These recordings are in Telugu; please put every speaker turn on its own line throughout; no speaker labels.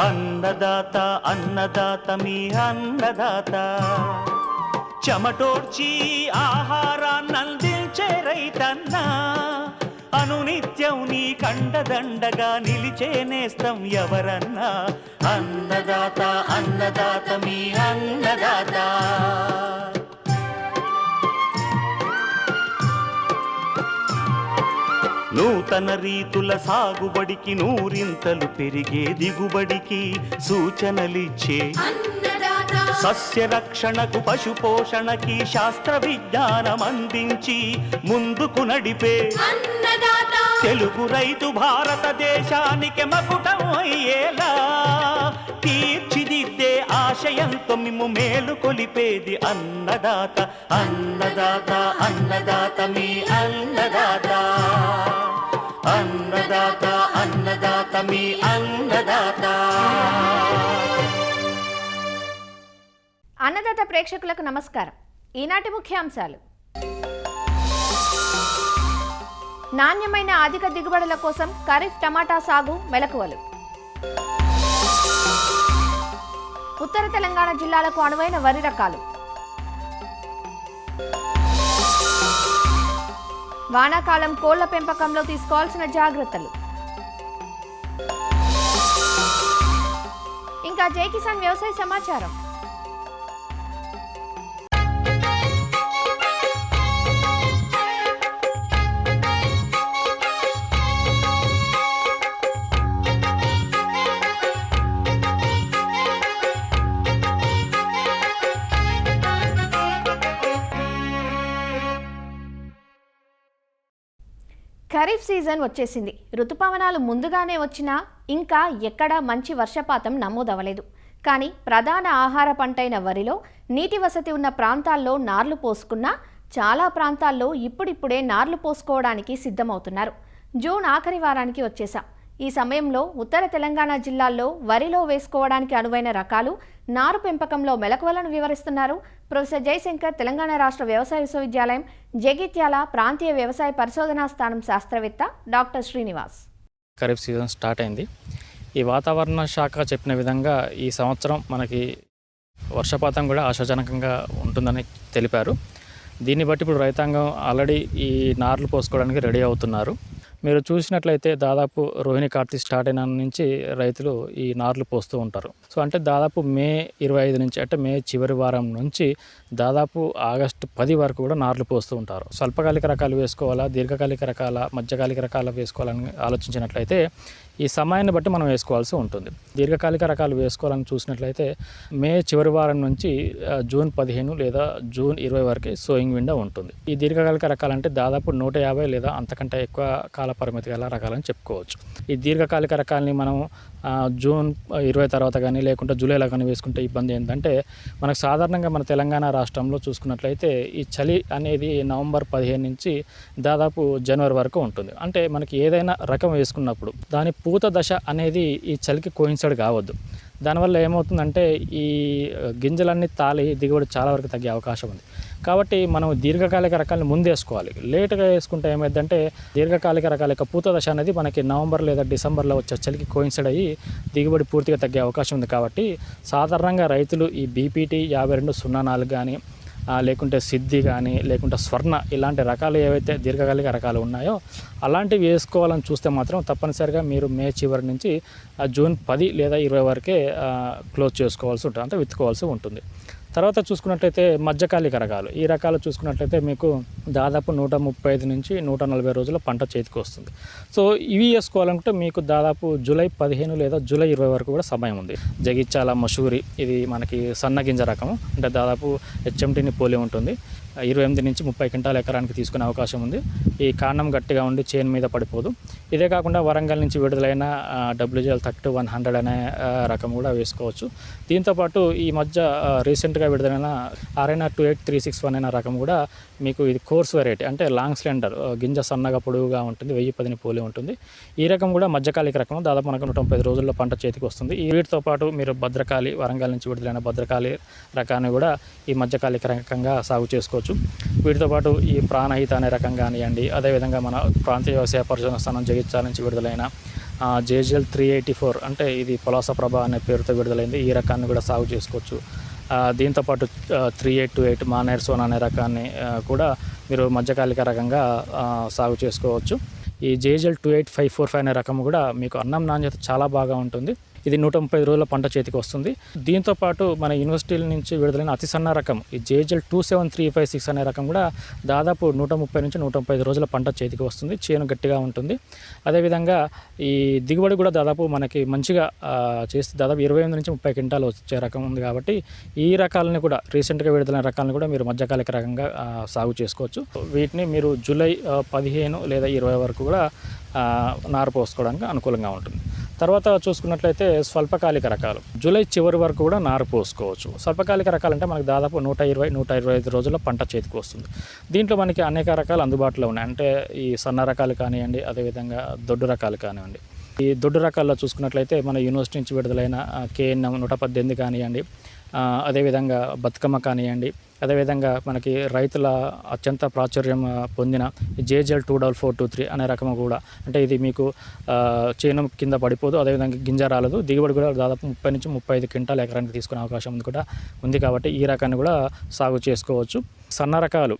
అన్నదాత అన్నదాత మీ అన్నదాత చెమటోడ్చి ఆహారాన్నందించే రైతన్న అనునిత్యం నీ కండదండగా నిలిచే నేస్తం ఎవరన్నా అన్నదాత అన్నదాత మీ అన్నదాత. నూతన రీతుల సాగుబడికి నూరింతలు పెరిగే దిగుబడికి సూచనలిచ్చే సస్య రక్షణకు పశు పోషణకి శాస్త్ర విజ్ఞానం అందించి ముందుకు నడిపే తెలుగు రైతు భారతదేశానికి మకుటం అయ్యేలా తీర్చిదిద్దే ఆశయంతో మిమ్ము మేలు కొలిపేది అన్నదాత అన్నదాత అన్నదాత మీ అన్నదాత అన్నదాత అన్నదాత మీ అన్నదాత.
అన్నదాత ప్రేక్షకులకు నమస్కారం. ఈనాటి ముఖ్యాంశాలు: నాణ్యమైన అధిక దిగుబడుల కోసం ఖరీఫ్ టమాటా సాగు మెలకువలు, ఉత్తర తెలంగాణ జిల్లాలకు అనువైన వరి రకాలు, వానాకాలం కోళ్ల పెంపకంలో తీసుకోవాల్సిన జాగ్రత్తలు, ఇంకా జై కిసాన్ వ్యవసాయ సమాచారం. ఖరీఫ్ సీజన్ వచ్చేసింది. ఋతుపవనాలు ముందుగానే వచ్చినా ఇంకా ఎక్కడా మంచి వర్షపాతం నమోదవలేదు. కానీ ప్రధాన ఆహార పంటైన వరిలో నీటి వసతి ఉన్న ప్రాంతాల్లో నార్లు పోసుకున్నా చాలా ప్రాంతాల్లో ఇప్పుడిప్పుడే నార్లు పోసుకోవడానికి సిద్ధమవుతున్నారు. జూన్ ఆఖరి వారానికి వచ్చేసాం. ఈ సమయంలో ఉత్తర తెలంగాణ జిల్లాల్లో వరిలో వేసుకోవడానికి అనువైన రకాలు, నారు పెంపకంలో మెలకువలను వివరిస్తున్నారు ప్రొఫెసర్ జయశంకర్, తెలంగాణ రాష్ట్ర వ్యవసాయ విశ్వవిద్యాలయం జగిత్యాల ప్రాంతీయ వ్యవసాయ పరిశోధనా స్థానం శాస్త్రవేత్త doctor Srinivas.
Kharif season start అయింది. ఈ వాతావరణ శాఖ చెప్పిన విధంగా ఈ సంవత్సరం మనకి వర్షపాతం కూడా ఆశాజనకంగా ఉంటుందని తెలిపారు. దీన్ని బట్టి ఇప్పుడు రైతాంగం ఆల్రెడీ ఈ నార్లు పోసుకోవడానికి రెడీ అవుతున్నారు. మీరు చూసినట్లయితే దాదాపు రోహిణి కార్తీ స్టార్ట్ అయిన నుంచి రైతులు ఈ నార్లు పోస్తూ ఉంటారు. సో అంటే దాదాపు మే 25 నుంచి, అంటే మే చివరి వారం నుంచి దాదాపు ఆగస్టు 10 వరకు కూడా నార్లు పోస్తూ ఉంటారు. స్వల్పకాలిక రకాలు వేసుకోవాలా, దీర్ఘకాలిక రకాల, మధ్యకాలిక రకాలు వేసుకోవాలని ఆలోచించినట్లయితే ఈ సమయాన్ని బట్టి మనం వేసుకోవాల్సి ఉంటుంది. దీర్ఘకాలిక రకాలు వేసుకోవాలని చూసినట్లయితే మే చివరి వారం నుంచి జూన్ 15 లేదా జూన్ 20 వరకు సోయింగ్ విండో ఉంటుంది. ఈ దీర్ఘకాలిక రకాలంటే దాదాపు 150 లేదా అంతకంటే ఎక్కువ కాల పరిమితి గల రకాలని చెప్పుకోవచ్చు. ఈ దీర్ఘకాలిక రకాలని మనం జూన్ 20 తర్వాత కానీ లేకుంటే జూలైలో కానీ వేసుకుంటే ఇబ్బంది ఏంటంటే, మనకు సాధారణంగా మన తెలంగాణ రాష్ట్రంలో చూసుకున్నట్లయితే ఈ చలి అనేది నవంబర్ 15 నుంచి దాదాపు జనవరి వరకు ఉంటుంది. అంటే మనకి ఏదైనా రకం వేసుకున్నప్పుడు దాని పూత దశ అనేది ఈ చలికి కోయిన్సైడ్ కావద్దు. దానివల్ల ఏమవుతుందంటే ఈ గింజలన్నీ తాలి దిగుబడి చాలా వరకు తగ్గే అవకాశం ఉంది. కాబట్టి మనం దీర్ఘకాలిక రకాలను ముందు వేసుకోవాలి. లేటుగా వేసుకుంటే ఏమైందంటే దీర్ఘకాలిక రకాల యొక్క పూత దశ అనేది మనకి నవంబర్ లేదా డిసెంబర్లో వచ్చే చలికి కోయిన్సైడ్ అయ్యి దిగుబడి పూర్తిగా తగ్గే అవకాశం ఉంది. కాబట్టి సాధారణంగా రైతులు ఈ బీపీటీ 5204 కానీ లేకుంటే సిద్ధి కానీ లేకుంటే స్వర్ణ ఇలాంటి రకాలు ఏవైతే దీర్ఘకాలిక రకాలు ఉన్నాయో అలాంటివి వేసుకోవాలని చూస్తే మాత్రం తప్పనిసరిగా మీరు మే చివరి నుంచి జూన్ 10 లేదా 20 వరకే క్లోజ్ చేసుకోవాల్సి ఉంటుంది, అంటే విత్తుకోవాల్సి ఉంటుంది. తర్వాత చూసుకున్నట్లయితే మధ్యకాలిక రకాలు, ఈ రకాలు చూసుకున్నట్లయితే మీకు దాదాపు 135 నుంచి 140 రోజుల పంట చేతికి వస్తుంది. సో ఇవి వేసుకోవాలంటే మీకు దాదాపు జూలై 15 లేదా జూలై 20 వరకు కూడా సమయం ఉంది. జగిత్యాల మసూరి, ఇది మనకి సన్నగింజ రకము, అంటే దాదాపు హెచ్ఎంటీని పోలి ఉంటుంది. 28 నుంచి 30 క్వింటాల ఎకరానికి తీసుకునే అవకాశం ఉంది. ఈ కాండం గట్టిగా ఉండి చేను మీద పడిపోదు. ఇదే కాకుండా వరంగల్ నుంచి విడుదలైన WGL 30-100 అనే రకం కూడా వేసుకోవచ్చు. దీంతోపాటు ఈ మధ్య రీసెంట్గా విడుదలైన RNR 28361 అనే రకం కూడా మీకు ఇది కోర్స్ వెరైటీ, అంటే లాంగ్ స్లెండర్, గింజ సన్నగా పొడవుగా ఉంటుంది, 1010 పోలి ఉంటుంది. ఈ రకం కూడా మధ్యకాలిక రకం, దాదాపు మనకు 130 రోజుల్లో పంట చేతికి వస్తుంది. ఈ వీటితో పాటు మీరు భద్రకాళి, వరంగల్ నుంచి విడుదలైన భద్రకాళి రకాన్ని కూడా ఈ మధ్యకాలిక రకంగా సాగు చేసుకోవచ్చు. వీటితో పాటు ఈ ప్రాణహిత అనే రకం కానివ్వండి, అదేవిధంగా మన ప్రాంతీయ వ్యవసాయ పరిశోధన స్థానం జగిత్యాల నుంచి విడుదలైన జేజెల్ 384 అంటే ఇది పొలాస ప్రభ అనే పేరుతో విడుదలైంది. ఈ రకాన్ని కూడా సాగు చేసుకోవచ్చు. దీంతోపాటు 3828 మానేర్ సోనా అనే రకాన్ని కూడా మీరు మధ్యకాలిక రకంగా సాగు చేసుకోవచ్చు. ఈ జేజెల్ 28545 అనే రకం కూడా మీకు అన్నం నాణ్యత చాలా బాగా ఉంటుంది. ఇది 130 రోజుల పంట చేతికి వస్తుంది. దీంతోపాటు మన యూనివర్సిటీల నుంచి విడుదలైన అతి సన్న రకం ఈ జేజెల్ 27356 అనే రకం కూడా దాదాపు 130 నుంచి 135 రోజుల పంట చేతికి వస్తుంది. చేను గట్టిగా ఉంటుంది. అదేవిధంగా ఈ దిగుబడి కూడా దాదాపు మనకి మంచిగా చేస్తే దాదాపు 28 నుంచి 30 క్వింటాలు వచ్చే రకం ఉంది. కాబట్టి ఈ రకాలని కూడా రీసెంట్గా విడుదలైన రకాలను కూడా మీరు మధ్యకాలిక రకంగా సాగు చేసుకోవచ్చు. వీటిని మీరు జూలై 15 లేదా 20 వరకు కూడా నారు పోసుకోవడానికి అనుకూలంగా ఉంటుంది. తర్వాత చూసుకున్నట్లయితే స్వల్పకాలిక రకాలు జూలై చివరి వరకు కూడా నారు పోసుకోవచ్చు. స్వల్పకాలిక రకాలు అంటే మనకు దాదాపు 120-125 రోజుల పంట చేతికి వస్తుంది. దీంట్లో మనకి అనేక రకాలు అందుబాటులో ఉన్నాయి. అంటే ఈ సన్న రకాలు కానివ్వండి, అదేవిధంగా దొడ్డు రకాలు కానివ్వండి. ఈ దొడ్డు రకాల్లో చూసుకున్నట్లయితే మన యూనివర్సిటీ నుంచి విడుదలైన KNM 118 కానివ్వండి, అదేవిధంగా బతుకమ్మ కానివ్వండి, అదేవిధంగా మనకి రైతుల అత్యంత ప్రాచుర్యం పొందిన జేజెల్ 24423 అనే రకము కూడా, అంటే ఇది మీకు చేను కింద పడిపోదు, అదేవిధంగా గింజ రాలదు, దిగుబడి కూడా దాదాపు 30 నుంచి 35 క్వింటాలు ఎకరానికి తీసుకునే అవకాశం ఉంది కాబట్టి ఈ రకాన్ని కూడా సాగు చేసుకోవచ్చు. సన్న రకాలు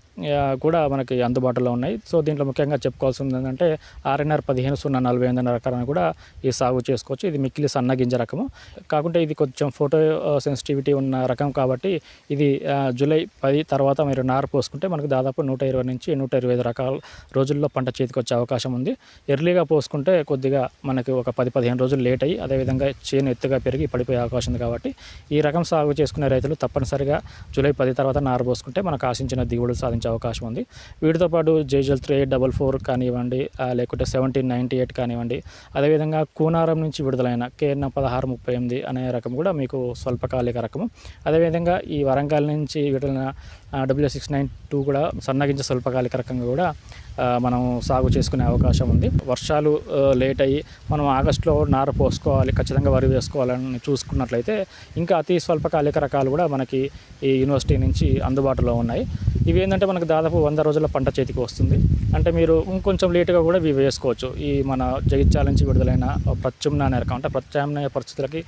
కూడా మనకి అందుబాటులో ఉన్నాయి. సో దీంట్లో ముఖ్యంగా చెప్పుకోవాల్సింది ఏంటంటే RNR 15048 అనే రకాలను కూడా ఈ సాగు చేసుకోవచ్చు. ఇది మిక్కిలి సన్న గింజ రకము కాకుంటే ఇది కొంచెం ఫోటో సెన్సిటివిటీ ఉన్న రకం కాబట్టి ఇది జూలై 10 తర్వాత మీరు నారు పోసుకుంటే మనకు దాదాపు 120 నుంచి 125 రకాల రోజుల్లో పంట చేతికి వచ్చే అవకాశం ఉంది. ఎర్లీగా పోసుకుంటే కొద్దిగా మనకి ఒక 10-15 రోజులు లేట్ అయ్యి అదేవిధంగా చేను ఎత్తుగా పెరిగి పడిపోయే అవకాశం ఉంది. కాబట్టి ఈ రకం సాగు చేసుకునే రైతులు తప్పనిసరిగా జూలై 10 తర్వాత నారు పోసుకుంటే మనకు ఆశించిన దిగుబడులు సాధించే అవకాశం ఉంది. వీటితో పాటు జేజెల్ 3844 కానివ్వండి, లేకుంటే 1798 కానివ్వండి, అదేవిధంగా కూనారం నుంచి విడుదలైన KNM 1638 అనే రకం కూడా మీకు స్వల్పకాలిక రకము. అదేవిధంగా ఈ వరంగల్ నుంచి విడుదలైన W692 కూడా సన్నగింజ స్వల్పకాలిక రకంగా కూడా మనం సాగు చేసుకునే అవకాశం ఉంది. వర్షాలు లేట్ అయ్యి మనం ఆగస్టులో నారు పోసుకోవాలి, ఖచ్చితంగా వరి వేసుకోవాలని చూసుకున్నట్లయితే ఇంకా అతి స్వల్పకాలిక రకాలు కూడా మనకి ఈ యూనివర్సిటీ నుంచి అందుబాటులో ఉన్నాయి. ఇవి ఏంటంటే మనకు దాదాపు 100 రోజుల పంట చేతికి వస్తుంది. అంటే మీరు ఇంకొంచెం లేటుగా కూడా ఇవి వేసుకోవచ్చు. ఈ మన జగిత్యాల నుంచి విడుదలైన ప్రత్యామ్నాయ రకం, అంటే ప్రత్యామ్నాయ పరిస్థితులకి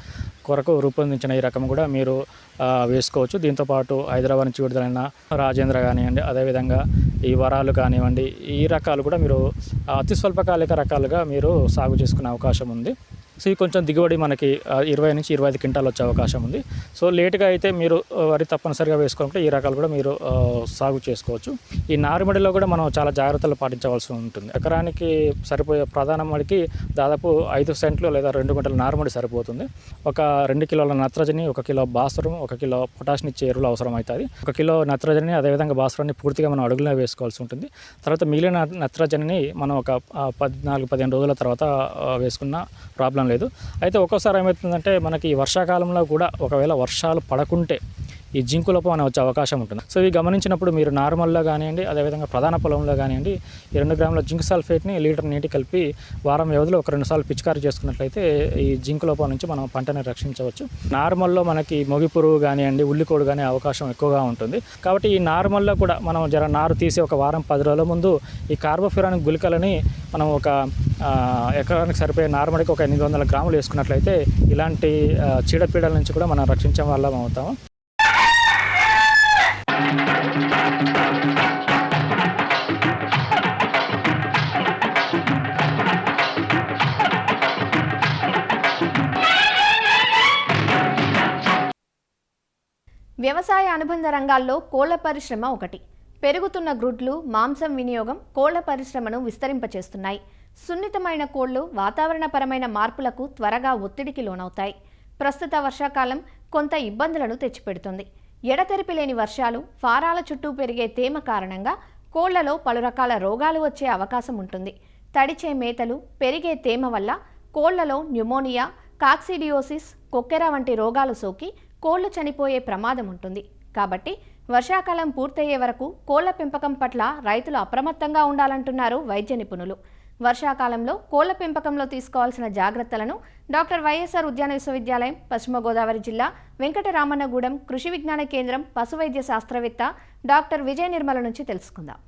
కొరకు రూపొందించిన ఈ రకం కూడా మీరు వేసుకోవచ్చు. దీంతోపాటు హైదరాబాద్ నుంచి విడుదలైన రాజేంద్ర కానివ్వండి, అదేవిధంగా ఈ వరాలు కానివ్వండి, ఈ రకాలు కూడా మీరు అతి స్వల్పకాలిక రకాలుగా మీరు సాగు చేసుకునే అవకాశం ఉంది. సో ఇవి కొంచెం దిగుబడి మనకి 20 నుంచి 25 క్వింటాలు వచ్చే అవకాశం ఉంది. సో లేటుగా అయితే మీరు వరి తప్పనిసరిగా వేసుకోవాలంటే ఈ రకాలు కూడా మీరు సాగు చేసుకోవచ్చు. ఈ నారుమడిలో కూడా మనం చాలా జాగ్రత్తలు పాటించవలసి ఉంటుంది. ఎకరానికి సరిపోయే ప్రధాన మడికి దాదాపు 5 సెంట్లు లేదా 2 గుంటల నారుమడి సరిపోతుంది. ఒక 2 కిలోల నత్రజని, 1 కిలో భాస్వరం, 1 కిలో పొటాషియం ఇచ్చే ఎరువులు అవసరం అవుతుంది. 1 కిలో నత్రజని అదేవిధంగా భాస్వరాన్ని పూర్తిగా మనం అడుగులో వేసుకోవాల్సి ఉంటుంది. తర్వాత మిగిలిన నత్రజనిని మనం ఒక 14-15 రోజుల తర్వాత వేసుకున్న ప్రాబ్లం లేదు. అయితే ఒక్కోసారి ఏమవుతుందంటే మనకి వర్షాకాలంలో కూడా ఒకవేళ వర్షాలు పడకుంటే ఈ జింకు లోపం అనే వచ్చే అవకాశం ఉంటుంది. సో ఇవి గమనించినప్పుడు మీరు నార్మల్లో కానివ్వండి, అదేవిధంగా ప్రధాన పొలంలో కానివ్వండి, ఈ 2 గ్రాముల జింక్ సల్ఫేట్ని లీటర్ నీటి కలిపి వారం వ్యవధిలో ఒక 2 సార్లు పిచికారీ చేసుకున్నట్లయితే ఈ జింకు లోపం నుంచి మనం పంటని రక్షించవచ్చు. నార్మల్లో మనకి మొగి పురుగు కానివ్వండి, ఉల్లికోడు కానీ అవకాశం ఎక్కువగా ఉంటుంది. కాబట్టి ఈ నార్మల్లో కూడా మనం నారు తీసి ఒక వారం 10 రోజుల ముందు ఈ కార్బోఫ్యూరాన్ గుళికలని మనం ఒక ఎకరానికి సరిపోయే నార్మల్కి ఒక 800 గ్రాములు వేసుకున్నట్లయితే ఇలాంటి చీడపీడల నుంచి కూడా మనం రక్షించే వాళ్ళం అవుతాము.
వ్యవసాయ అనుబంధ రంగాల్లో కోళ్ల పరిశ్రమ ఒకటి. పెరుగుతున్న గ్రుడ్లు, మాంసం వినియోగం కోళ్ల పరిశ్రమను విస్తరింపచేస్తున్నాయి. సున్నితమైన కోళ్లు వాతావరణపరమైన మార్పులకు త్వరగా ఒత్తిడికి లోనవుతాయి. ప్రస్తుత వర్షాకాలం కొంత ఇబ్బందులను తెచ్చిపెడుతుంది. ఎడతెరిపి లేని వర్షాలు, ఫారాల చుట్టూ పెరిగే తేమ కారణంగా కోళ్లలో పలు రకాల రోగాలు వచ్చే అవకాశం ఉంటుంది. తడిచే మేతలు, పెరిగే తేమ వల్ల కోళ్లలో న్యూమోనియా, కాక్సిడియోసిస్, కొక్కెర వంటి రోగాలు సోకి కోళ్లు చనిపోయే ప్రమాదం ఉంటుంది. కాబట్టి వర్షాకాలం పూర్తయ్యే వరకు కోళ్ల పెంపకం పట్ల రైతులు అప్రమత్తంగా ఉండాలంటున్నారు వైద్య నిపుణులు. వర్షాకాలంలో కోళ్ల పెంపకంలో తీసుకోవాల్సిన జాగ్రత్తలను డాక్టర్ వైఎస్ఆర్ ఉద్యాన విశ్వవిద్యాలయం, పశ్చిమ గోదావరి జిల్లా వెంకటరామన్నగూడెం కృషి విజ్ఞాన కేంద్రం పశువైద్య శాస్త్రవేత్త డాక్టర్ విజయ నిర్మల నుంచి తెలుసుకుందాం.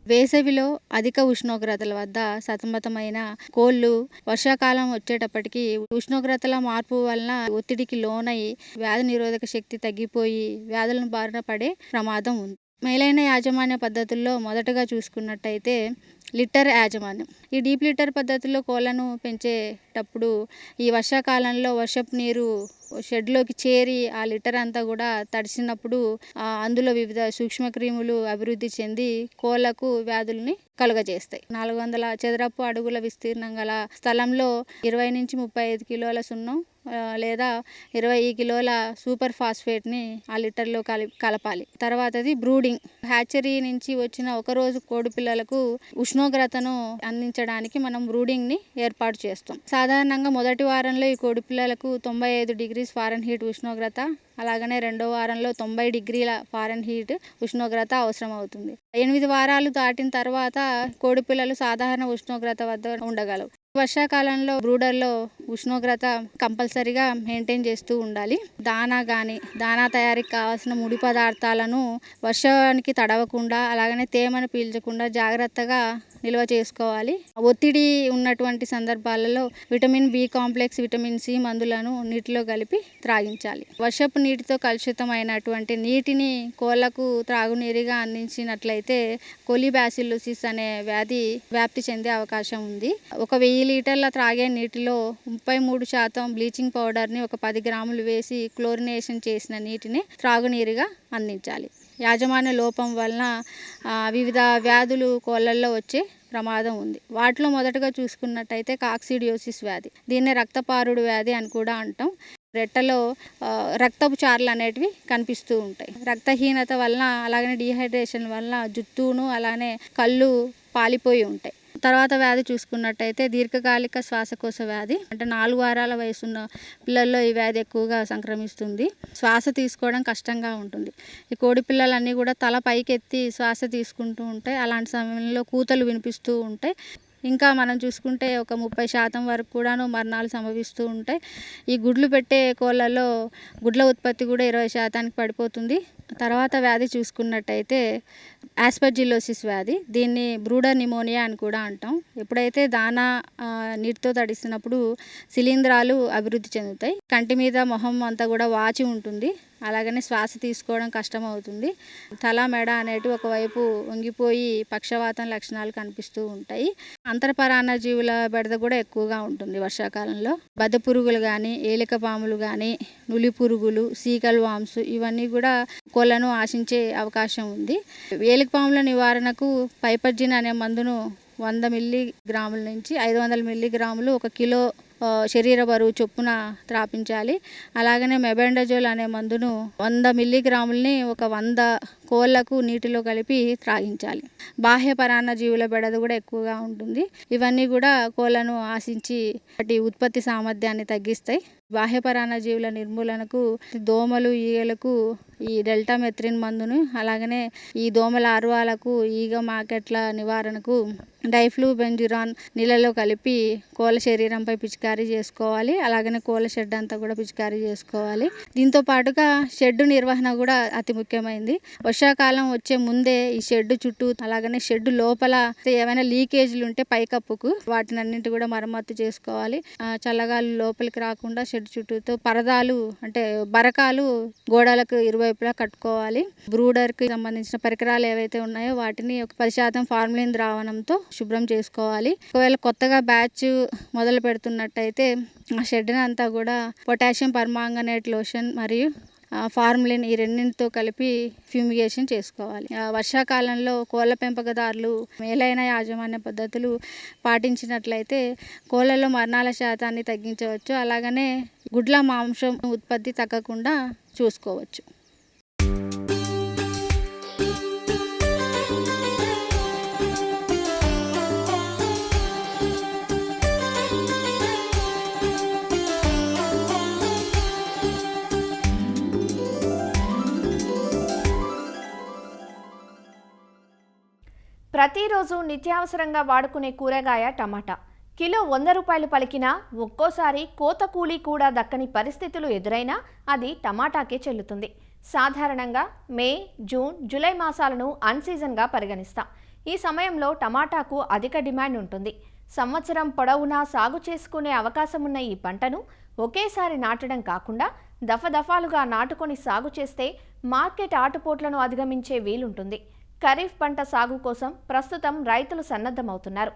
వేసవిలో అధిక ఉష్ణోగ్రతల వద్ద సతమతమైన కోళ్ళు వర్షాకాలం వచ్చేటప్పటికి ఉష్ణోగ్రతల మార్పు వలన ఒత్తిడికి లోనై వ్యాధి నిరోధక శక్తి తగ్గిపోయి వ్యాధులను బారిన పడే ప్రమాదం ఉంది. మేలైన యాజమాన్య పద్ధతుల్లో మొదటగా చూసుకున్నట్టయితే లిట్టర్ యాజమాన్యం. ఈ డీప్ లిట్టర్ పద్ధతిలో కోళ్ళను పెంచేటప్పుడు ఈ వర్షాకాలంలో వర్షపు నీరు షెడ్లోకి చేరి ఆ లిటర్ అంతా కూడా తడిసినప్పుడు అందులో వివిధ సూక్ష్మక్రిములు అభివృద్ధి చెంది కోళ్ళకు వ్యాధుల్ని కలుగజేస్తాయి. 400 చదరపు అడుగుల విస్తీర్ణం గల స్థలంలో 20 నుంచి 35 కిలోల సున్నం లేదా 20 కిలోల సూపర్ ఫాస్ఫేట్ని ఆ లిటర్లో కలపాలి. తర్వాతది బ్రూడింగ్. హ్యాచరీ నుంచి వచ్చిన ఒక రోజు కోడి పిల్లలకు ఉష్ణోగ్రతను అందించడానికి మనం బ్రూడింగ్ని ఏర్పాటు చేస్తాం. సాధారణంగా మొదటి వారంలో ఈ కోడి పిల్లలకు 95 డిగ్రీస్ ఫారెన్హీట్ ఉష్ణోగ్రత, అలాగనే రెండో వారంలో 90 డిగ్రీల ఫారెన్హీట్ ఉష్ణోగ్రత అవసరం అవుతుంది. 8 వారాలు దాటిన తర్వాత కోడి పిల్లలు సాధారణ ఉష్ణోగ్రత వద్ద ఉండగలవు. వర్షాకాలంలో బ్రూడర్లో ఉష్ణోగ్రత కంపల్సరీగా మెయింటైన్ చేస్తూ ఉండాలి. దానా తయారీకి కావాల్సిన ముడి పదార్థాలను వర్షానికి తడవకుండా అలాగనే తేమను పీల్చకుండా జాగ్రత్తగా నిల్వ చేసుకోవాలి. ఒత్తిడి ఉన్నటువంటి సందర్భాలలో vitamin B complex, vitamin C మందులను నీటిలో కలిపి త్రాగించాలి. వర్షపు నీటితో కలుషితమైనటువంటి నీటిని కోళ్లకు త్రాగునీరుగా అందించినట్లయితే కొలిబాసిల్లోసిస్ అనే వ్యాధి వ్యాప్తి చెందే అవకాశం ఉంది. 1000 లీటర్ల త్రాగే నీటిలో 33% బ్లీచింగ్ పౌడర్ని 10 గ్రాములు వేసి క్లోరినేషన్ చేసిన నీటిని త్రాగునీరుగా అందించాలి. యాజమాన్య లోపం వలన వివిధ వ్యాధులు కోళ్ళల్లో వచ్చే ప్రమాదం ఉంది. వాటిలో మొదటగా చూసుకున్నట్టయితే కాక్సిడియోసిస్ వ్యాధి, దీన్నే రక్తపారుడు వ్యాధి అని కూడా అంటాం. రెట్టలో రక్తపు చారలు అనేటివి కనిపిస్తూ ఉంటాయి. రక్తహీనత వలన అలాగనే డీహైడ్రేషన్ వలన జుట్టును అలానే కళ్ళు పాలిపోయి ఉంటాయి. తర్వాత వ్యాధి చూసుకున్నట్టయితే దీర్ఘకాలిక శ్వాసకోశ వ్యాధి, అంటే 4 వారాల వయసున్న పిల్లల్లో ఈ వ్యాధి ఎక్కువగా సంక్రమిస్తుంది. శ్వాస తీసుకోవడం కష్టంగా ఉంటుంది. ఈ కోడి పిల్లలన్నీ కూడా తల పైకెత్తి శ్వాస తీసుకుంటూ ఉంటాయి. అలాంటి సమయంలో కూతలు వినిపిస్తూ ఉంటాయి. ఇంకా మనం చూసుకుంటే ఒక 30% వరకు కూడాను మరణాలు సంభవిస్తూ ఉంటాయి. ఈ గుడ్లు పెట్టే కోళ్ళలో గుడ్ల ఉత్పత్తి కూడా 20% పడిపోతుంది. తర్వాత వ్యాధి చూసుకున్నట్టయితే ఆస్పర్జిల్లోసిస్ వ్యాధి, దీన్ని బ్రూడర్ నిమోనియా అని కూడా అంటాం. ఎప్పుడైతే దానా నీటితో తడిసినప్పుడు శిలీంధ్రాలు అభివృద్ధి చెందుతాయి. కంటి మీద మొహం అంతా కూడా వాచి ఉంటుంది. అలాగనే శ్వాస తీసుకోవడం కష్టం అవుతుంది. తల మెడ అనేటివి ఒకవైపు వంగిపోయి పక్షవాతం లక్షణాలు కనిపిస్తూ ఉంటాయి. అంతరపరాన్న జీవుల బెడద కూడా ఎక్కువగా ఉంటుంది వర్షాకాలంలో. బద్దె పురుగులు కానీ, ఏలిక పాములు కానీ, నులి పురుగులు, సీకల్ వామ్స్ ఇవన్నీ కూడా కోళ్ళను ఆశించే అవకాశం ఉంది. ఏలిక పాముల నివారణకు పైపర్జిన్ అనే మందును 100 మిల్లీగ్రాముల నుంచి 500 మిల్లీగ్రాములు 1 కిలో శరీర బరువు చొప్పున త్రాపించాలి. అలాగనే మెబెండజోల్ అనే మందును 100 మిల్లీగ్రాములని 100 కోళ్లకు నీటిలో కలిపి త్రాగించాలి. బాహ్య పరాన్న జీవుల బెడద కూడా ఎక్కువగా ఉంటుంది. ఇవన్నీ కూడా కోళ్లను ఆశించి వాటి ఉత్పత్తి సామర్థ్యాన్ని తగ్గిస్తాయి. బాహ్య పరాన్న జీవుల నిర్మూలనకు దోమలు, ఈగలకు ఈ డెల్టామెథ్రిన్ మందును, అలాగనే ఈ దోమల అర్వాలకు, ఈగ మాకెట్ల నివారణకు డైఫ్లూబెంజురాన్ నీళ్ళలో కలిపి కోళ్ళ శరీరంపై పిచికారీ చేసుకోవాలి. అలాగనే కోళ్ళ షెడ్ అంతా కూడా పిచికారీ చేసుకోవాలి. దీంతో పాటుగా షెడ్ నిర్వహణ కూడా అతి ముఖ్యమైనది. వర్షాకాలం వచ్చే ముందే ఈ షెడ్ చుట్టూ, అలాగనే షెడ్ లోపల ఏమైనా లీకేజీలు ఉంటే పైకప్పుకు వాటిని అన్నింటి కూడా మరమ్మతు చేసుకోవాలి. చల్లగాలు లోపలికి రాకుండా షెడ్ చుట్టూతో పరదాలు, అంటే బరకాలు గోడలకు ఇరువైపులా కట్టుకోవాలి. బ్రూడర్కి సంబంధించిన పరికరాలు ఏవైతే ఉన్నాయో వాటిని 10% ఫార్మలిన్ ద్రావణంతో శుభ్రం చేసుకోవాలి. ఒకవేళ కొత్తగా బ్యాచ్ మొదలు పెడుతున్నట్టయితే ఆ షెడ్ని అంతా కూడా పొటాషియం పర్మాంగనేట్ లోషన్ మరియు ఫార్మలిన్ ఈ రెండింటితో కలిపి ఫ్యూమిగేషన్ చేసుకోవాలి. వర్షాకాలంలో కోళ్ళ పెంపకదారులు మేలైన యాజమాన్య పద్ధతులు పాటించినట్లయితే కోళ్ళలో మరణాల శాతాన్ని తగ్గించవచ్చు. అలాగనే గుడ్ల మాంసం ఉత్పత్తి తగ్గకుండా చూసుకోవచ్చు.
ప్రతిరోజు నిత్యావసరంగా వాడుకునే కూరగాయ టమాటా. కిలో 100 రూపాయలు పలికినా ఒక్కోసారి కోత కూలీ కూడా దక్కని పరిస్థితులు ఎదురైనా అది టమాటాకే చెల్లుతుంది. సాధారణంగా మే, జూన్, జూలై మాసాలను అన్సీజన్గా పరిగణిస్తాం. ఈ సమయంలో టమాటాకు అధిక డిమాండ్ ఉంటుంది. సంవత్సరం పొడవునా సాగు చేసుకునే అవకాశం ఉన్న ఈ పంటను ఒకేసారి నాటడం కాకుండా దఫదఫాలుగా నాటుకొని సాగు చేస్తే మార్కెట్ ఆటుపోట్లను అధిగమించే వీలుంటుంది. ఖరీఫ్ పంట సాగు కోసం ప్రస్తుతం రైతులు సన్నద్ధమవుతున్నారు.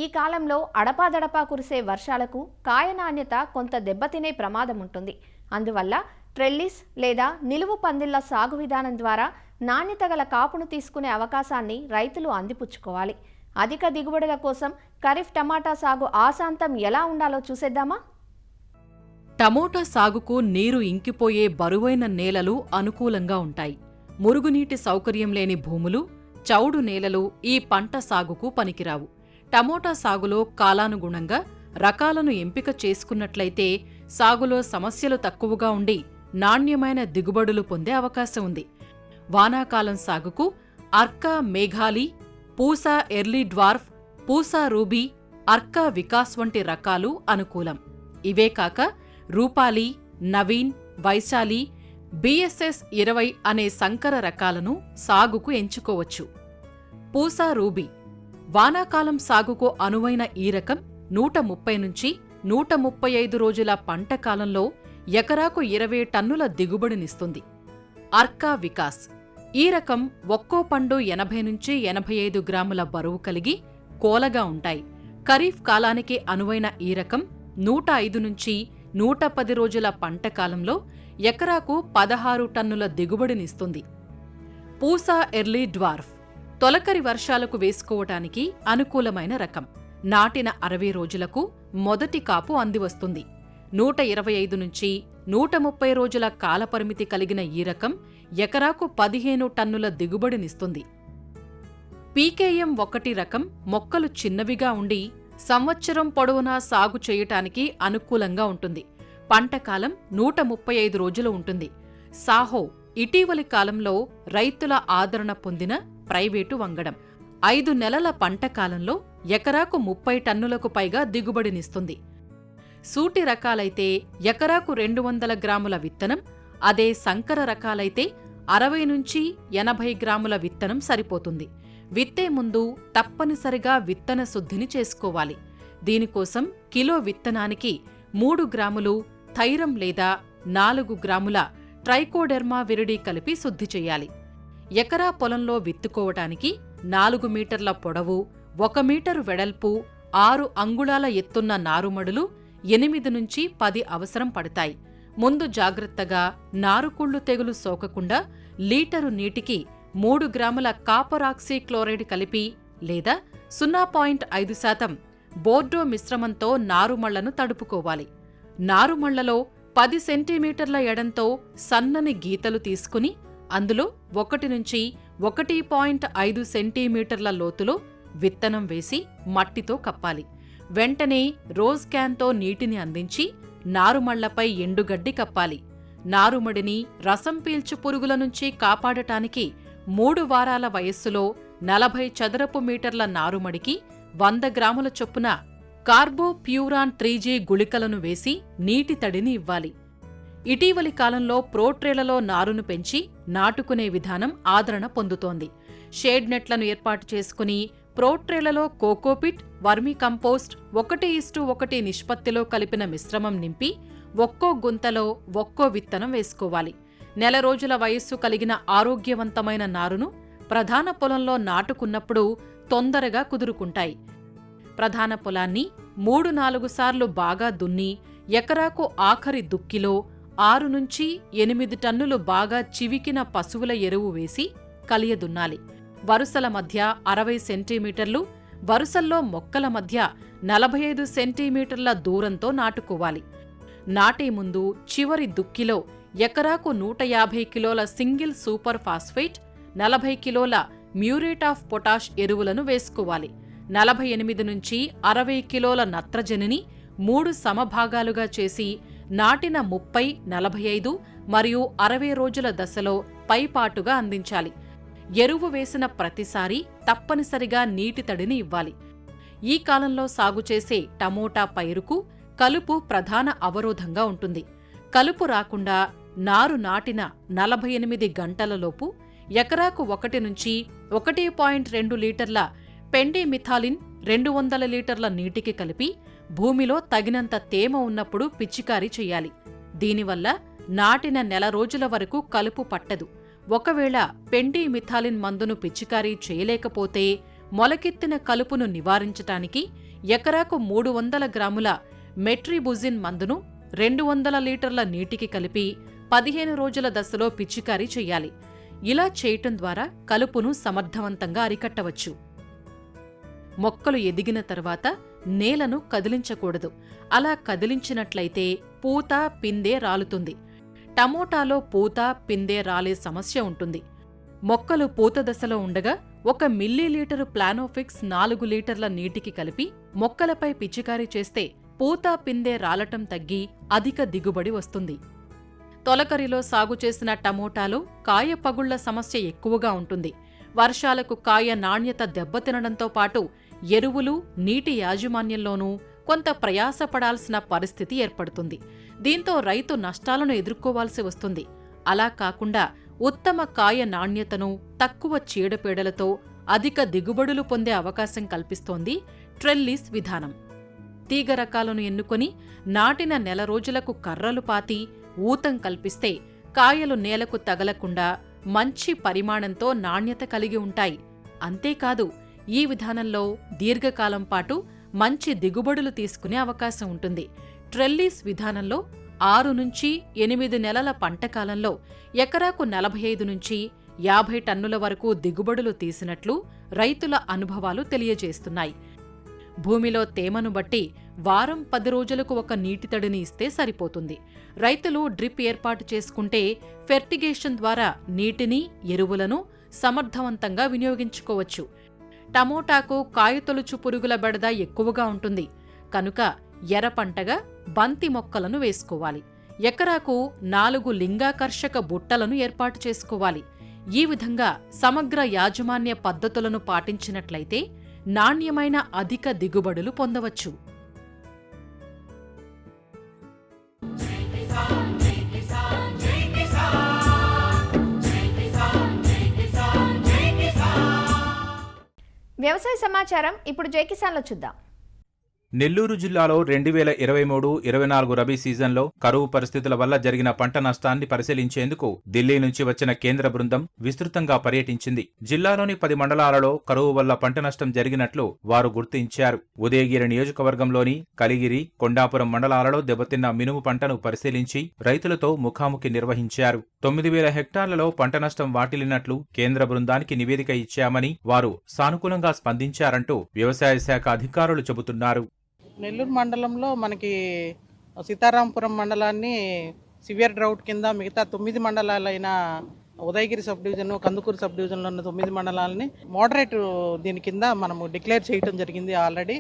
ఈ కాలంలో అడపాదడపా కురిసే వర్షాలకు కాయ నాణ్యత కొంత దెబ్బతినే ప్రమాదం ఉంటుంది. అందువల్ల ట్రెల్లిస్ లేదా నిలువు పందిళ్ల సాగు విధానం ద్వారా నాణ్యత గల కాపును తీసుకునే అవకాశాన్ని రైతులు అందిపుచ్చుకోవాలి. అధిక దిగుబడుల కోసం ఖరీఫ్ టమాటా సాగు ఆశాంతం ఎలా ఉండాలో చూసేద్దామా?
టమోటా సాగుకు నీరు ఇంకిపోయే బరువైన నేలలు అనుకూలంగా ఉంటాయి. మురుగునీటి సౌకర్యం లేని భూములు, చౌడు నేలలు ఈ పంట సాగుకు పనికిరావు. టమోటా సాగులో కాలానుగుణంగా రకాలను ఎంపిక చేసుకున్నట్లయితే సాగులో సమస్యలు తక్కువగా ఉండి నాణ్యమైన దిగుబడులు పొందే అవకాశం ఉంది. వానాకాలం సాగుకు Arka Meghali, Pusa early dwarf, Pusa ruby, Arka Vikas వంటి రకాలు అనుకూలం. ఇవే కాక రూపాలి, నవీన్, వైశాలి, బిఎస్ఎస్ 20 అనే సంకర రకాలను సాగుకు ఎంచుకోవచ్చు. పూసా రూబీ వానాకాలం సాగుకు అనువైన ఈ రకం 130 నుంచి 135 రోజుల పంట కాలంలో ఎకరాకు 20 టన్నుల దిగుబడినిస్తుంది. అర్కా వికాస్ ఈ రకం ఒక్కో పండు 80 నుంచి 85 గ్రాముల బరువు కలిగి కోలగా ఉంటాయి. ఖరీఫ్ కాలానికి అనువైన ఈ రకం 105 నుంచి 110 రోజుల పంట కాలంలో ఎకరాకు 16 టన్నుల దిగుబడినిస్తుంది. పూసా ఎర్లీ డ్వార్ఫ్ తొలకరి వర్షాలకు వేసుకోవటానికి అనుకూలమైన రకం. నాటిన 60 రోజులకు మొదటి కాపు అందివస్తుంది. 125 నుంచి 130 రోజుల కాలపరిమితి కలిగిన ఈ రకం ఎకరాకు 15 టన్నుల దిగుబడినిస్తుంది. పీకేఎం 1 రకం మొక్కలు చిన్నవిగా ఉండి సంవత్సరం పొడవునా సాగు చేయటానికి అనుకూలంగా ఉంటుంది. పంటకాలం 135 రోజులు ఉంటుంది. సాహో ఇటీవలి కాలంలో రైతుల ఆదరణ పొందిన ప్రైవేటు వంగడం. 5 నెలల పంటకాలంలో ఎకరాకు 30 టన్నులకు పైగా దిగుబడినిస్తుంది. సూటి రకాలైతే ఎకరాకు 200 గ్రాముల విత్తనం, అదే సంకర రకాలైతే 60 నుంచి 80 గ్రాముల విత్తనం సరిపోతుంది. విత్తే ముందు తప్పనిసరిగా విత్తన శుద్ధిని చేసుకోవాలి. దీనికోసం కిలో విత్తనానికి 3 గ్రాములు థైరం లేదా 4 గ్రాముల ట్రైకోడెర్మా విరిడి కలిపి శుద్ధి చెయ్యాలి. ఎకరా పొలంలో విత్తుకోవటానికి 4 మీటర్ల పొడవు, 1 మీటరు వెడల్పు, 6 అంగుళాల ఎత్తున్న నారుమడులు 8 నుంచి 10 అవసరం పడతాయి. ముందు జాగ్రత్తగా నారుకుళ్ళు తెగులు సోకకుండా లీటరు నీటికి 3 గ్రాముల కాపరాక్సీ క్లోరైడ్ కలిపి లేదా 0.5% బోర్డో మిశ్రమంతో నారుమళ్లను తడుపుకోవాలి. నారుమళ్లలో 10 సెంటీమీటర్ల ఎడంతో సన్నని గీతలు తీసుకుని అందులో 1 నుంచి 1.5 సెంటీమీటర్ల లోతులో విత్తనం వేసి మట్టితో కప్పాలి. వెంటనే రోజ్ క్యాన్తో నీటిని అందించి నారుమళ్లపై ఎండుగడ్డి కప్పాలి. నారుమడిని రసం పీల్చు పురుగుల నుంచి కాపాడటానికి 3 వారాల వయస్సులో 40 చదరపు మీటర్ల నారుమడికి 100 గ్రాముల చొప్పున కార్బోప్యూరాన్ 3G గుళికలను వేసి నీటి తడిని ఇవ్వాలి. ఇటీవలి కాలంలో ప్రోట్రేలలో నారును పెంచి నాటుకునే విధానం ఆదరణ పొందుతోంది. షేడ్ నెట్లను ఏర్పాటు చేసుకుని ప్రోట్రేలలో కోకోపిట్, వర్మీ కంపోస్ట్ 1:1 నిష్పత్తిలో కలిపిన మిశ్రమం నింపి ఒక్కో గుంతలో ఒక్కో విత్తనం వేసుకోవాలి. నెల రోజుల వయస్సు కలిగిన ఆరోగ్యవంతమైన నారును ప్రధాన పొలంలో నాటుకున్నప్పుడు తొందరగా కుదురుకుంటాయి. ప్రధాన పొలాన్ని 3-4 సార్లు బాగా దున్ని ఎకరాకు ఆఖరి దుక్కిలో 6 నుంచి 8 టన్నులు బాగా చివికిన పశువుల ఎరువు వేసి కలియదున్నాలి. వరుసల మధ్య 60 సెంటీమీటర్లు, వరుసల్లో మొక్కల మధ్య 45 సెంటీమీటర్ల దూరంతో నాటుకోవాలి. నాటే ముందు చివరి దుక్కిలో ఎకరాకు 150 కిలోల సింగిల్ సూపర్ ఫాస్ఫేట్, 40 కిలోల మ్యూరేట్ ఆఫ్ పొటాష్ ఎరువులను వేసుకోవాలి. 48 నుంచి 60 కిలోల నత్రజనిని 3 సమభాగాలుగా చేసి నాటిన 30, 45 మరియు 60 రోజుల దశలో పైపాటుగా అందించాలి. ఎరువు వేసిన ప్రతిసారీ తప్పనిసరిగా నీటి తడిని ఇవ్వాలి. ఈ కాలంలో సాగు చేసే టమోటా పైరుకు కలుపు ప్రధాన అవరోధంగా ఉంటుంది. కలుపు రాకుండా నారు నాటిన 48 గంటలలోపు ఎకరాకు 1 నుంచి 1.2 లీటర్ల పెండిమిథాలిన్ 200 లీటర్ల నీటికి కలిపి భూమిలో తగినంత తేమ ఉన్నప్పుడు పిచికారీ చెయ్యాలి. దీనివల్ల నాటిన నెల రోజుల వరకు కలుపు పట్టదు. ఒకవేళ పెండిమిథాలిన్ మందును పిచికారీ చేయలేకపోతే మొలకెత్తిన కలుపును నివారించటానికి ఎకరాకు 300 గ్రాముల మెట్రిబుజిన్ మందును 200 లీటర్ల నీటికి కలిపి 15 రోజుల దశలో పిచికారీ చెయ్యాలి. ఇలా చేయటం ద్వారా కలుపును సమర్థవంతంగా అరికట్టవచ్చు. మొక్కలు ఎదిగిన తర్వాత నేలను కదిలించకూడదు. అలా కదిలించినట్లయితే పూత పిందె రాలుతుంది. టమోటాలో పూత పిందె రాలే సమస్య ఉంటుంది. మొక్కలు పూత దశలో ఉండగా 1 మిల్లీలీటరు ప్లానోఫిక్స్ 4 లీటర్ల నీటికి కలిపి మొక్కలపై పిచికారీ చేస్తే పూత పిందె రాలటం తగ్గి అధిక దిగుబడి వస్తుంది. తొలకరిలో సాగు చేసిన టమోటాలో కాయ పగుళ్ల సమస్య ఎక్కువగా ఉంటుంది. వర్షాలకు కాయ నాణ్యత దెబ్బతినడంతో పాటు ఎరువులు, నీటి యాజమాన్యంలోనూ కొంత ప్రయాసపడాల్సిన పరిస్థితి ఏర్పడుతుంది. దీంతో రైతు నష్టాలను ఎదుర్కోవాల్సి వస్తుంది. అలా కాకుండా ఉత్తమ కాయ నాణ్యతను తక్కువ చీడపీడలతో అధిక దిగుబడులు పొందే అవకాశం కల్పిస్తోంది ట్రెల్లిస్ విధానం. తీగ రకాలను ఎన్నుకొని నాటిన నెల రోజులకు కర్రలు పాతి ఊతం కల్పిస్తే కాయలు నేలకు తగలకుండా మంచి పరిమాణంతో నాణ్యత కలిగి ఉంటాయి. అంతేకాదు, ఈ విధానంలో దీర్ఘకాలం పాటు మంచి దిగుబడులు తీసుకునే అవకాశం ఉంటుంది. ట్రెల్లిస్ విధానంలో 6 నుంచి 8 నెలల పంటకాలంలో ఎకరాకు 45 నుంచి 50 టన్నుల వరకు దిగుబడులు తీసినట్లు రైతుల అనుభవాలు తెలియజేస్తున్నాయి. భూమిలో తేమను బట్టి వారం 10 రోజులకు ఒక నీటి తడిని ఇస్తే సరిపోతుంది. రైతులు డ్రిప్ ఏర్పాటు చేసుకుంటే ఫెర్టిగేషన్ ద్వారా నీటిని, ఎరువులను సమర్థవంతంగా వినియోగించుకోవచ్చు. టమోటాకు కాయతొలుచు పురుగుల బెడద ఎక్కువగా ఉంటుంది కనుక ఎర్రపంటగా బంతి మొక్కలను వేసుకోవాలి. ఎకరాకు 4 లింగాకర్షక బుట్టలను ఏర్పాటు చేసుకోవాలి. ఈ విధంగా సమగ్ర యాజమాన్య పద్ధతులను పాటించినట్లయితే నాణ్యమైన అధిక దిగుబడులు పొందవచ్చు.
వ్యవసాయ సమాచారం ఇప్పుడు జై కిసాన్లో చూద్దాం.
నెల్లూరు జిల్లాలో 2023-24 రబీ సీజన్లో కరువు పరిస్థితుల వల్ల జరిగిన పంట నష్టాన్ని పరిశీలించేందుకు ఢిల్లీ నుంచి వచ్చిన కేంద్ర బృందం విస్తృతంగా పర్యటించింది. జిల్లాలోని 10 మండలాలలో కరువు వల్ల పంట నష్టం జరిగినట్లు వారు గుర్తించారు. ఉదయగిరి నియోజకవర్గంలోని కలిగిరి, కొండాపురం మండలాలలో దెబ్బతిన్న మినుము పంటను పరిశీలించి రైతులతో ముఖాముఖి నిర్వహించారు. 9,000 హెక్టార్లలో పంట నష్టం వాటిల్లినట్లు కేంద్ర బృందానికి నివేదిక ఇచ్చామని వారు సానుకూలంగా స్పందించారంటూ వ్యవసాయ శాఖ అధికారులు చెబుతున్నారు.
నెల్లూరు మండలంలో మనకి సీతారాంపురం మండలాన్ని సివియర్ డ్రౌట్ కింద, మిగతా 9 మండలాలైన Udayagiri sub division, Kandukur sub డివిజన్లో ఉన్న 9 మండలాలని మోడరేట్ దీని కింద మనము డిక్లేర్ చేయడం జరిగింది ఆల్రెడీ.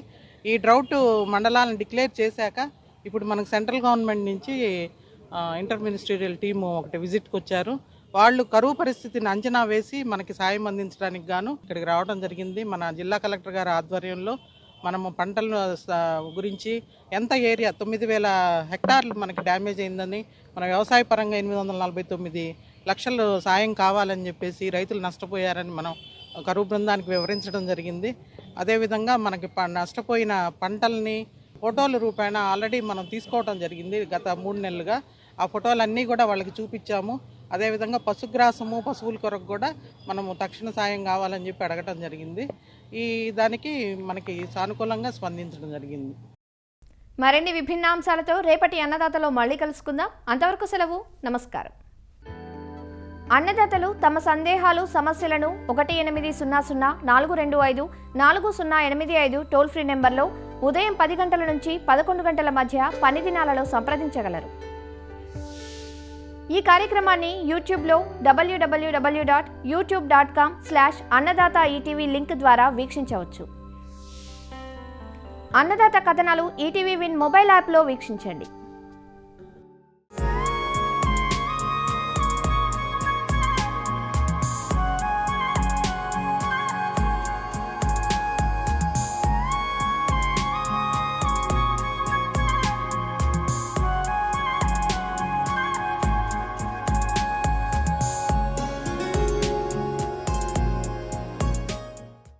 ఈ డ్రౌట్ మండలాలను డిక్లేర్ చేశాక ఇప్పుడు మనకు సెంట్రల్ గవర్నమెంట్ నుంచి ఇంటర్ మినిస్టీరియల్ టీము ఒకటి విజిట్కి వచ్చారు. వాళ్ళు కరువు పరిస్థితిని అంచనా వేసి మనకి సాయం అందించడానికి గాను ఇక్కడికి రావడం జరిగింది. మన జిల్లా కలెక్టర్ గారి ఆధ్వర్యంలో మనము పంటల గురించి ఎంత ఏరియా 9,000 హెక్టార్లు మనకి డ్యామేజ్ అయిందని, మన వ్యవసాయ పరంగా 849 లక్షలు సాయం కావాలని చెప్పేసి, రైతులు నష్టపోయారని మనం కరువు బృందానికి వివరించడం జరిగింది. అదేవిధంగా మనకి నష్టపోయిన పంటల్ని ఫోటోల రూపాయన ఆల్రెడీ మనం తీసుకోవడం జరిగింది గత 3 నెలలుగా. ఆ ఫోటోలన్నీ కూడా వాళ్ళకి చూపించాము. అదేవిధంగా పశుగ్రాసము, పశువుల కొరకు కూడా మనము తక్షణ సాయం కావాలని చెప్పి అడగటం జరిగింది. ఈ దానికి మనకి సానుకూలంగా స్పందించడం జరిగింది.
మరిన్ని విభిన్న అంశాలతో రేపటి అన్నదాతలో మళ్ళీ కలుసుకుందాం. అంతవరకు సెలవు, నమస్కారం. అన్నదాతలు తమ సందేహాలు, సమస్యలను 1800-425-4085 టోల్ ఫ్రీ నెంబర్లో ఉదయం 10 గంటల నుంచి 11 గంటల మధ్య పని దినాలలో సంప్రదించగలరు. ఈ కార్యక్రమాన్ని యూట్యూబ్లో www.youtube.com/అన్నదాత-ఈటీవీ లింక్ ద్వారా వీక్షించవచ్చు. అన్నదాత కథనాలు ఈటీవీ విన్ మొబైల్ యాప్లో వీక్షించండి.